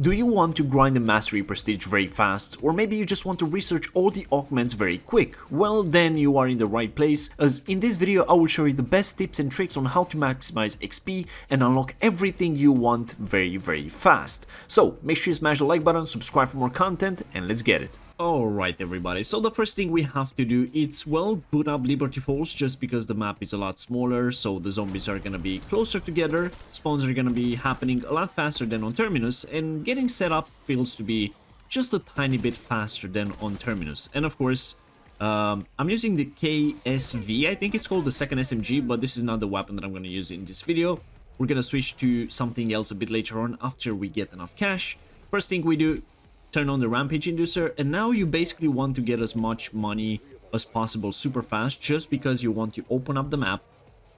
Do you want to grind the mastery prestige very fast, or maybe you just want to research all the augments very quick? Well, then you are in the right place, as in this video I will show you the best tips and tricks on how to maximize XP and unlock everything you want very fast. So make sure you smash the like button, subscribe for more content, and let's get it. Alright everybody, so the first thing we have to do is, well, boot up Liberty Falls, just because the map is a lot smaller, so the zombies are gonna be closer together, spawns are gonna be happening a lot faster than on Terminus, and getting set up feels to be just a tiny bit faster than on Terminus. And of course, I'm using the KSV, I think it's called, the second SMG, but this is not the weapon that I'm gonna use in this video. We're gonna switch to something else a bit later on after we get enough cash. First thing we do, turn on the Rampage Inducer, and now you basically want to get as much money as possible super fast, just because you want to open up the map,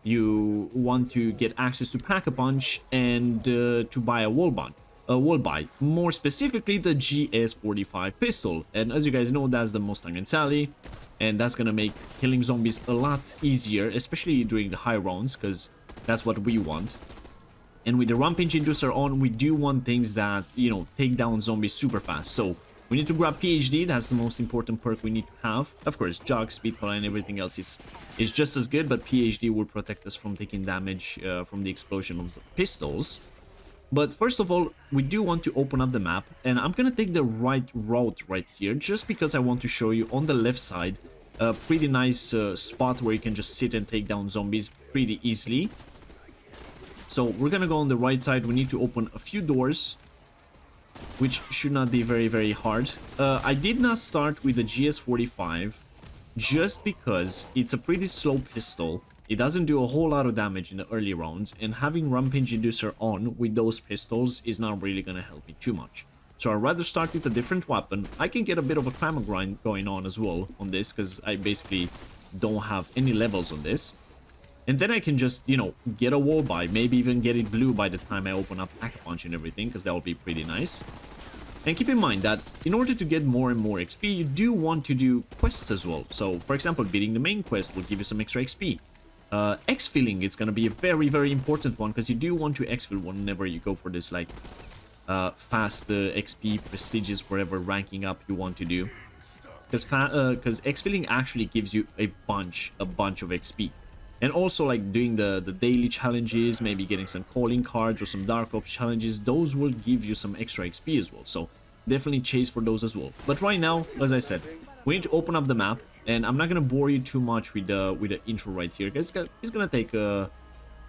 you want to get access to Pack-a-Punch, and to buy a wall buy, more specifically the GS45 pistol. And as you guys know, that's the Mustang and Sally, and that's gonna make killing zombies a lot easier, especially during the high rounds, because that's what we want. And with the Rampage Inducer on, we do want things that, you know, take down zombies super fast. So we need to grab PhD, that's the most important perk we need to have. Of course, Jog, Speed Cola, and everything else is just as good, but PhD will protect us from taking damage from the explosion of the pistols. But first of all, we do want to open up the map, and I'm gonna take the right route right here, just because I want to show you on the left side a pretty nice spot where you can just sit and take down zombies pretty easily. So we're gonna go on the right side. We need to open a few doors, which should not be very hard. I did not start with the GS45 just because it's a pretty slow pistol. It doesn't do a whole lot of damage in the early rounds, and having Rampage Inducer on with those pistols is not really gonna help me too much. So I'd rather start with a different weapon. I can get a bit of a clamor grind going on as well on this, because I basically don't have any levels on this. And then I can just, you know, get a wall buy, maybe even get it blue by the time I open up Pack-a-Punch and everything, because that would be pretty nice. And keep in mind that in order to get more and more XP, you do want to do quests as well. So, for example, beating the main quest will give you some extra XP. Exfilling is going to be a very important one, because you do want to exfil whenever you go for this, like, fast XP, prestigious, whatever ranking up you want to do. Because exfilling actually gives you a bunch of XP. And also, like, doing the daily challenges, maybe getting some calling cards or some Dark Ops challenges, those will give you some extra XP as well. So definitely chase for those as well. But right now, as I said, we need to open up the map, and I'm not gonna bore you too much with the intro right here, because it's gonna take a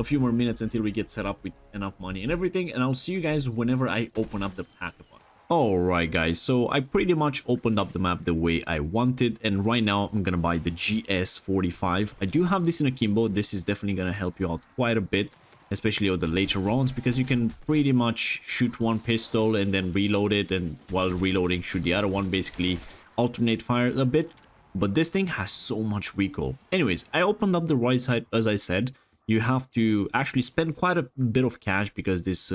few more minutes until we get set up with enough money and everything. And I'll see you guys whenever I open up the Pack-a-Punch. Alright guys, so I pretty much opened up the map the way I wanted, and right now I'm gonna buy the GS45. I do have this in akimbo. This is definitely gonna help you out quite a bit, especially on the later rounds, because you can pretty much shoot one pistol and then reload it, and while reloading shoot the other one, basically alternate fire a bit. But this thing has so much recoil. Anyways, I opened up the right side. As I said, you have to actually spend quite a bit of cash, because this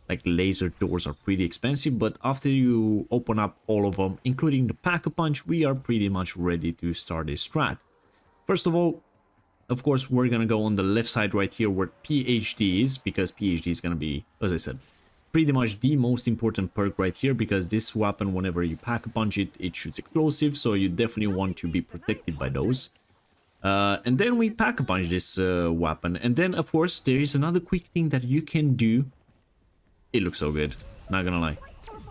like laser doors are pretty expensive, but after you open up all of them, including the Pack-a-Punch, we are pretty much ready to start this strat. First of all, of course, we're gonna go on the left side right here where PhD is, because PhD is gonna be, as I said, pretty much the most important perk right here, because this weapon, whenever you Pack-a-Punch it, it shoots explosive, so you definitely want to be protected by those. And then we Pack-a-Punch this weapon, and then of course there is another quick thing that you can do. It looks so good, not gonna lie.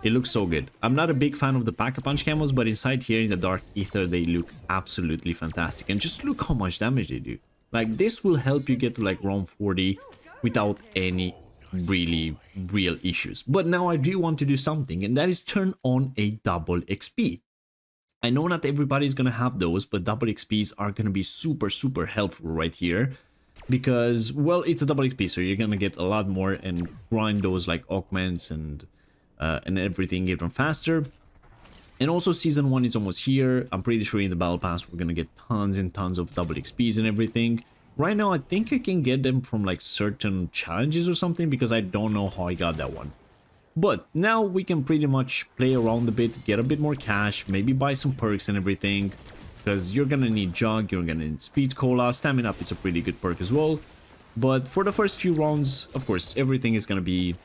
It looks so good. I'm not a big fan of the Pack-a-Punch camos, but inside here in the Dark Ether, they look absolutely fantastic. And just look how much damage they do. Like, this will help you get to like round 40 without any really real issues. But now I do want to do something, and that is turn on a double XP. I know not everybody's gonna have those, but double XPs are gonna be super helpful right here. Because, well, it's a double XP, so you're gonna get a lot more and grind those like augments and everything even faster. And also season 1 is almost here. I'm pretty sure in the battle pass we're gonna get tons and tons of double XPs and everything. Right now I think you can get them from like certain challenges or something, because I don't know how I got that one. But now we can pretty much play around a bit, get a bit more cash, maybe buy some perks and everything. Because you're gonna need Jug, you're gonna need Speed Cola, Stamina Up, it's a pretty good perk as well. But for the first few rounds, of course, everything is gonna be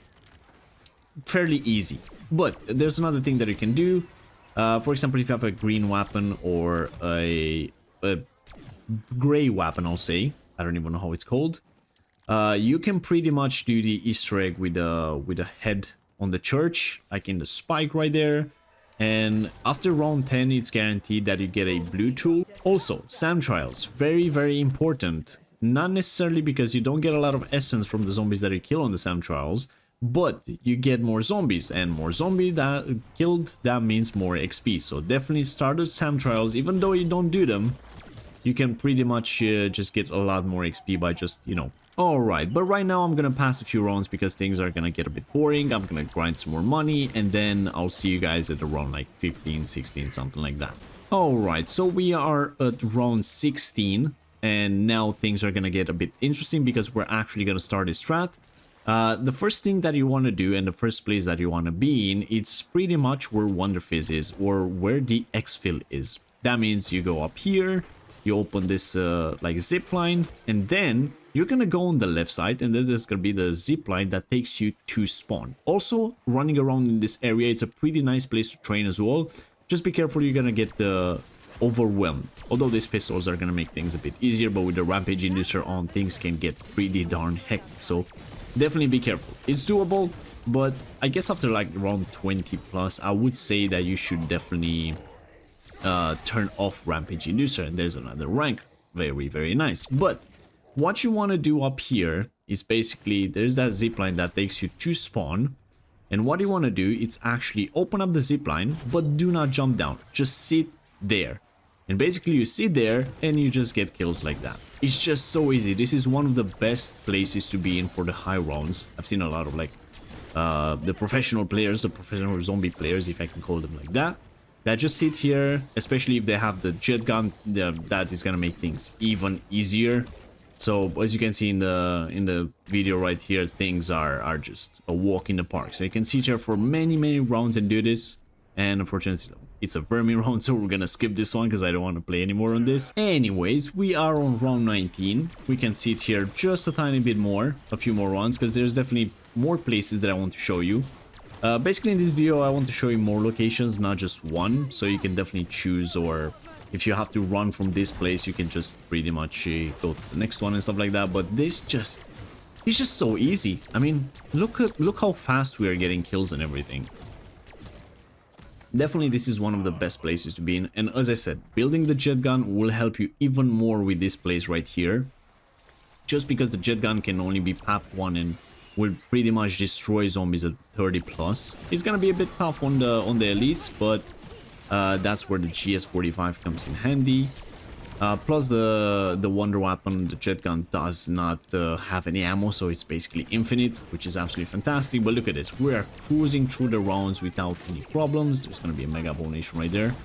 fairly easy. But there's another thing that you can do. For example, if you have a green weapon or a gray weapon, I'll say, I don't even know how it's called, you can pretty much do the Easter egg with a head on the church, like in the spike right there. And after round 10, it's guaranteed that you get a blue tool. Also, SAM trials, very, very important. Not necessarily because you don't get a lot of essence from the zombies that you kill on the SAM trials, but you get more zombies, and more zombies that killed, that means more XP. So definitely start the SAM trials, even though you don't do them, you can pretty much just get a lot more XP by just, you know. Alright, but right now I'm gonna pass a few rounds because things are gonna get a bit boring. I'm gonna grind some more money, and then I'll see you guys at around like 15, 16, something like that. Alright, so we are at round 16, and now things are gonna get a bit interesting because we're actually gonna start a strat. The first thing that you want to do, and the first place that you want to be in, it's pretty much where Wonder Fizz is, or where the exfil is. That means you go up here, you open this like zip line, and then you're gonna go on the left side, and then there's gonna be the zip line that takes you to spawn. Also, running around in this area, it's a pretty nice place to train as well. Just be careful, you're gonna get overwhelmed. Although these pistols are gonna make things a bit easier, but with the Rampage Inducer on, things can get pretty darn hectic. So definitely be careful. It's doable, but I guess after like around 20 plus, I would say that you should definitely turn off Rampage Inducer, and there's another rank. Very, very nice. But what you want to do up here is basically, there's that zipline that takes you to spawn, and what you want to do is actually open up the zipline, but do not jump down. Just sit there. And basically you sit there and you just get kills like that. It's just so easy. This is one of the best places to be in for the high rounds. I've seen a lot of like the professional players, the professional zombie players, if I can call them like that, that just sit here, especially if they have the jet gun. That is gonna make things even easier. So as you can see in the video right here, things are just a walk in the park. So you can sit here for many rounds and do this. And unfortunately, it's a vermin round, so we're gonna skip this one because I don't want to play anymore on this. Anyways, we are on round 19. We can sit here just a tiny bit more, a few more rounds, because there's definitely more places that I want to show you. Basically in this video, I want to show you more locations, not just one. So you can definitely choose, or if you have to run from this place, you can just pretty much go to the next one and stuff like that. But this it's just so easy. I mean, look how fast we are getting kills and everything. Definitely this is one of the best places to be in, and as I said, building the jet gun will help you even more with this place right here, just because the jet gun can only be PAP 1 and will pretty much destroy zombies at 30 plus. It's gonna be a bit tough on the elites, but that's where the GS45 comes in handy. Plus the wonder weapon, the jet gun, does not have any ammo, so it's basically infinite, which is absolutely fantastic. But look at this, we are cruising through the rounds without any problems. There's gonna be a mega abomination right there,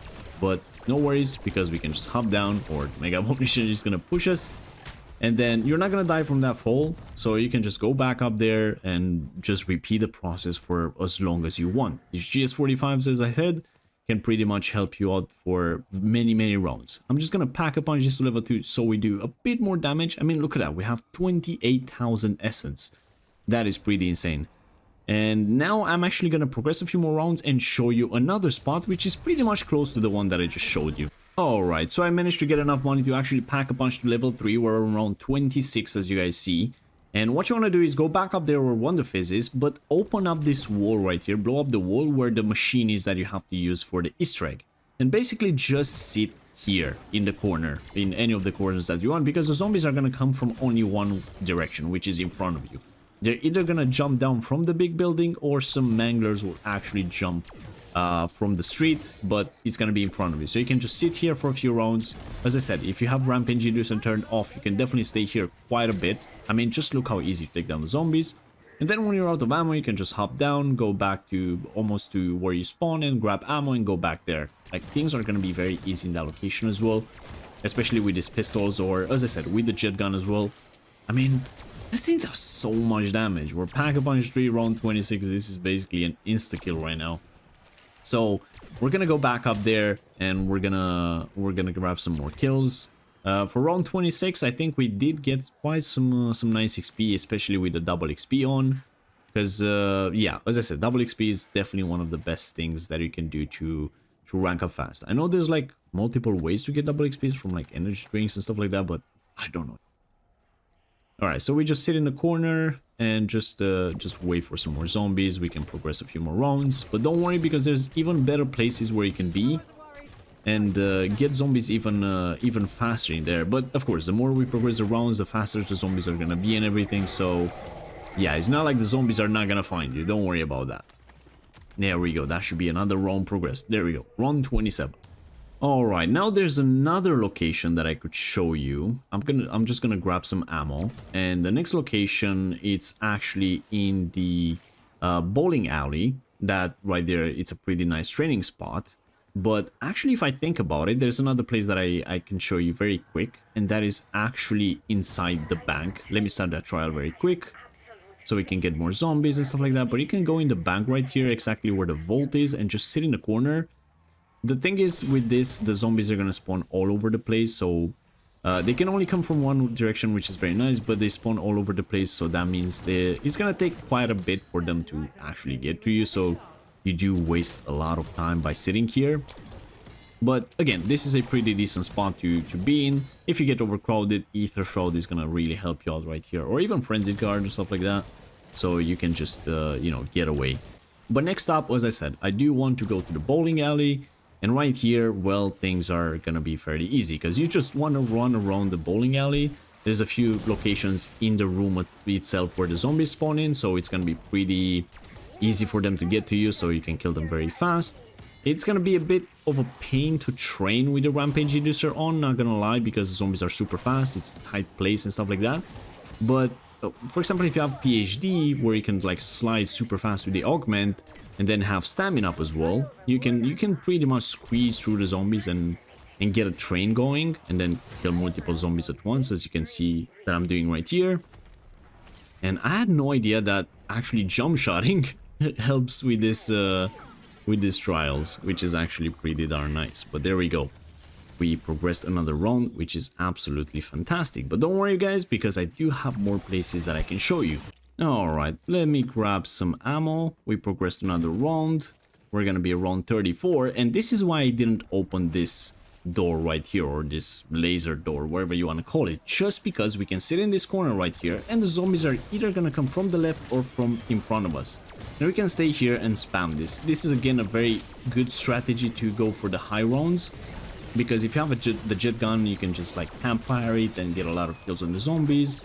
but no worries, because we can just hop down, or mega abomination is gonna push us, and then you're not gonna die from that fall, so you can just go back up there and just repeat the process for as long as you want. These GS45s, as I said, can pretty much help you out for many rounds. I'm just gonna pack a punch this to level 2 so we do a bit more damage. I mean, look at that, we have 28,000 essence. That is pretty insane. And now I'm actually gonna progress a few more rounds and show you another spot which is pretty much close to the one that I just showed you. Alright, so I managed to get enough money to actually pack a punch to level 3. We're around 26, as you guys see. And what you want to do is go back up there where Wonder Fizz is, but open up this wall right here, blow up the wall where the machine is that you have to use for the Easter egg. And basically just sit here in the corner, in any of the corners that you want, because the zombies are going to come from only one direction, which is in front of you. They're either going to jump down from the big building, or some manglers will actually jump from the street, but it's going to be in front of you. So you can just sit here for a few rounds. As I said, if you have Rampage Inducer turned off, you can definitely stay here quite a bit. I mean, just look how easy to take down the zombies. And then when you're out of ammo, you can just hop down, go back to almost to where you spawn, and grab ammo and go back there. Like, things are going to be very easy in that location as well, especially with these pistols, or as I said, with the jet gun as well. I mean, this thing does so much damage. We're Pack-a-Punch 3, round 26. This is basically an insta-kill right now. So we're gonna go back up there, and we're gonna grab some more kills. For round 26, I think we did get quite some nice XP, especially with the double XP on. Because, yeah, as I said, double XP is definitely one of the best things that you can do to rank up fast. I know there's like multiple ways to get double XPs from like energy drinks and stuff like that, but I don't know. Alright, so we just sit in the corner and just wait for some more zombies. We can progress a few more rounds, but don't worry because there's even better places where you can be and get zombies even faster in there. But of course, the more we progress the rounds, the faster the zombies are gonna be and everything. So yeah, it's not like the zombies are not gonna find you. Don't worry about that. There we go. That should be another round progressed. There we go. Round 27. Alright, now there's another location that I could show you. I'm just gonna grab some ammo. And the next location, it's actually in the bowling alley. That right there, it's a pretty nice training spot. But actually, if I think about it, there's another place that I can show you very quick. And that is actually inside the bank. Let me start that trial very quick, so we can get more zombies and stuff like that. But you can go in the bank right here, exactly where the vault is, and just sit in the corner. The thing is, with this, the zombies are gonna spawn all over the place, so they can only come from one direction, which is very nice, but they spawn all over the place, so that means it's gonna take quite a bit for them to actually get to you, so you do waste a lot of time by sitting here. But again, this is a pretty decent spot to be in. If you get overcrowded, Ether Shroud is gonna really help you out right here, or even Frenzied Guard and stuff like that, so you can just, you know, get away. But next up, as I said, I do want to go to the bowling alley, and right here, well, things are gonna be fairly easy, because you just want to run around the bowling alley. There's a few locations in the room itself where the zombies spawn in, so it's gonna be pretty easy for them to get to you, so you can kill them very fast. It's gonna be a bit of a pain to train with the Rampage Inducer on, not gonna lie, because the zombies are super fast, it's tight place and stuff like that. But, for example, if you have PhD, where you can like slide super fast with the Augment, and then have stamina up as well, you can pretty much squeeze through the zombies and get a train going, and then kill multiple zombies at once, as you can see that I'm doing right here. And I had no idea that actually jump shotting helps with these trials, which is actually pretty darn nice. But there we go. We progressed another round, which is absolutely fantastic. But don't worry guys, because I do have more places that I can show you. Alright, let me grab some ammo. We progressed another round. We're gonna be around 34, and this is why I didn't open this door right here, or this laser door, whatever you want to call it, just because we can sit in this corner right here, and the zombies are either gonna come from the left or from in front of us. And we can stay here and spam this. This is again a very good strategy to go for the high rounds, because if you have the jet gun, you can just like campfire it and get a lot of kills on the zombies,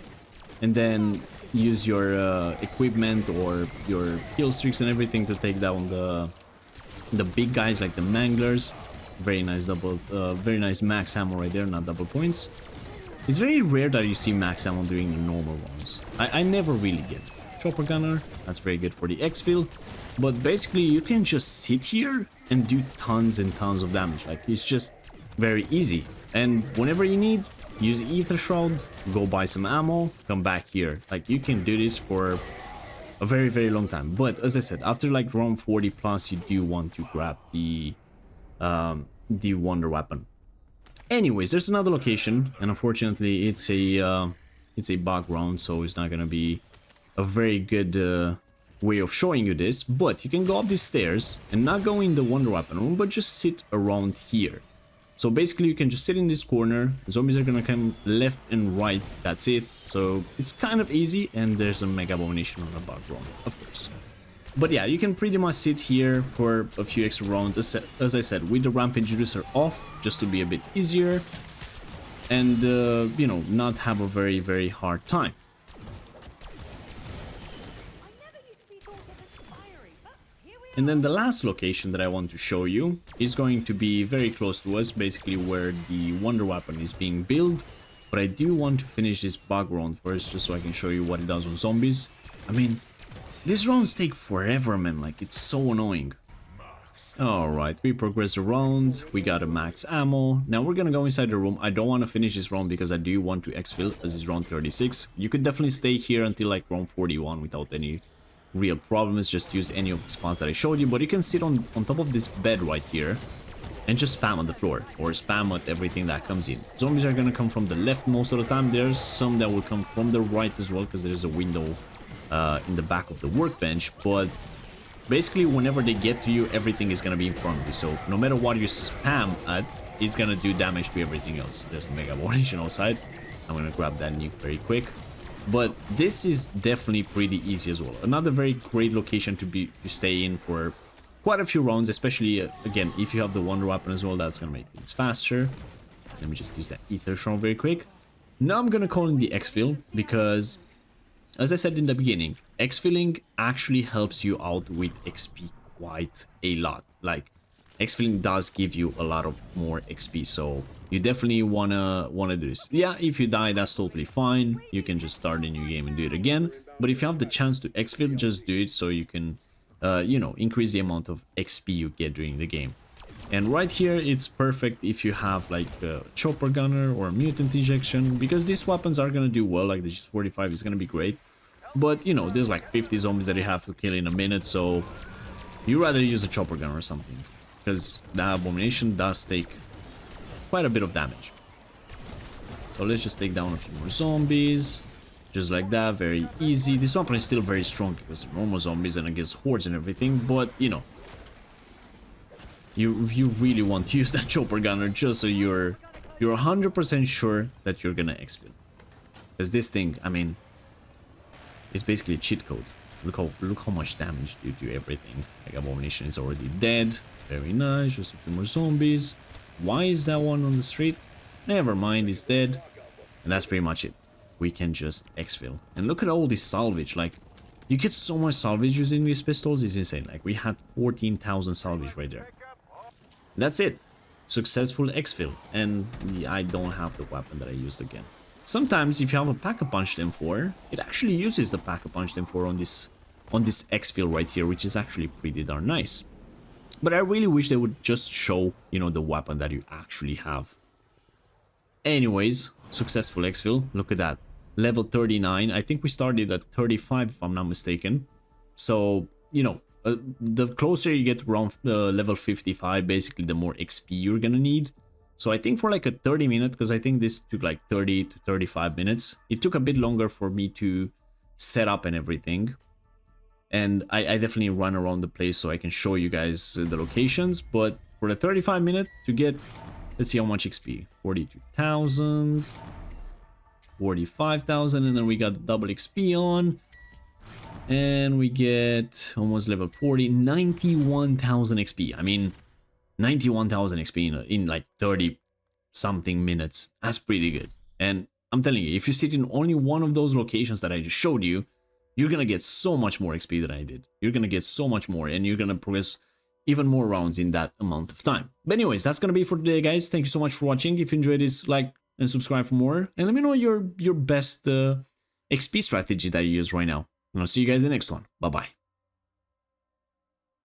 and then use your equipment or your kill streaks and everything to take down the big guys like the manglers. Very nice very nice max ammo right there, not double points. It's very rare that you see max ammo during the normal rounds. I never really get chopper gunner. That's very good for the exfil, but basically you can just sit here and do tons and tons of damage. Like, it's just very easy, and whenever you need, use Ether Shroud, go buy some ammo, come back here. Like, you can do this for a very, very long time. But as I said, after like round 40 plus, you do want to grab the Wonder Weapon. Anyways, there's another location, and unfortunately it's a bug round, so it's not gonna be a very good way of showing you this. But you can go up these stairs and not go in the Wonder Weapon room, but just sit around here. So basically you can just sit in this corner, zombies are gonna come left and right, that's it. So it's kind of easy, and there's a Mega Abomination on the bug round, of course. But yeah, you can pretty much sit here for a few extra rounds, as I said, with the Rampage Reducer off, just to be a bit easier, and you know, not have a very, very hard time. And then the last location that I want to show you is going to be very close to us, basically where the Wonder Weapon is being built. But I do want to finish this bug round first, just so I can show you what it does on zombies. I mean, these rounds take forever, man, like, it's so annoying. Alright, we progress the round, we got a max ammo. Now we're gonna go inside the room. I don't want to finish this round because I do want to exfil, as it's round 36. You could definitely stay here until like round 41 without any real problems. Just use any of the spots that I showed you, but you can sit on top of this bed right here and just spam on the floor, or spam at everything that comes in. Zombies are gonna come from the left most of the time. There's some that will come from the right as well, because there's a window in the back of the workbench, but basically whenever they get to you, everything is gonna be in front of you. So no matter what you spam at, it's gonna do damage to everything else. There's a mega abomination outside. I'm gonna grab that nuke very quick. But this is definitely pretty easy as well. Another very great location to stay in for quite a few rounds, especially again if you have the wonder weapon as well. That's gonna make things faster. Let me just use that ether shroud very quick. Now I'm gonna call in the exfil because, as I said in the beginning, exfilling actually helps you out with XP quite a lot. Like, exfilling does give you a lot of more XP, so you definitely wanna do this. Yeah, if you die, that's totally fine. You can just start a new game and do it again. But if you have the chance to exfil, just do it so you can, you know, increase the amount of XP you get during the game. And right here, it's perfect if you have like a chopper gunner or a mutant injection, because these weapons are gonna do well. Like the G45 is gonna be great. But, you know, there's like 50 zombies that you have to kill in a minute, so you rather use a chopper gun or something, because that abomination does take quite a bit of damage. So let's just take down a few more zombies, just like that, very easy. This weapon is still very strong because normal zombies and against hordes and everything, but, you know, you really want to use that chopper gunner just so you're 100% sure that you're gonna exfil. Because this thing, I mean, it's basically a cheat code. Look how much damage you do to everything. Like, abomination is already dead. Very nice. Just a few more zombies. Why is that one on the street? Never mind, he's dead. And that's pretty much it. We can just exfil. And look at all this salvage. Like, you get so much salvage using these pistols. It's insane. Like, we had 14,000 salvage right there. That's it. Successful exfil. And I don't have the weapon that I used again. Sometimes if you have a pack-a-punched M4, it actually uses the pack-a-punched M4 on this exfil right here, which is actually pretty darn nice. But I really wish they would just show, you know, the weapon that you actually have. Anyways, successful exfil. Look at that. Level 39. I think we started at 35 if I'm not mistaken. So, you know, the closer you get around level 55, basically the more XP you're gonna need. So I think for like a 30-minute, because I think this took like 30 to 35 minutes. It took a bit longer for me to set up and everything. And I definitely run around the place so I can show you guys the locations. But for the 35-minute to get, let's see how much XP. 42,000, 45,000, and then we got double XP on. And we get almost level 40, 91,000 XP. I mean, 91,000 XP in like 30 something minutes. That's pretty good. And I'm telling you, if you sit in only one of those locations that I just showed you, you're gonna get so much more XP than I did. You're gonna get so much more, and you're gonna progress even more rounds in that amount of time. But anyways, that's gonna be for today, guys. Thank you so much for watching. If you enjoyed this, like and subscribe for more. And let me know your best XP strategy that you use right now. And I'll see you guys in the next one. Bye-bye.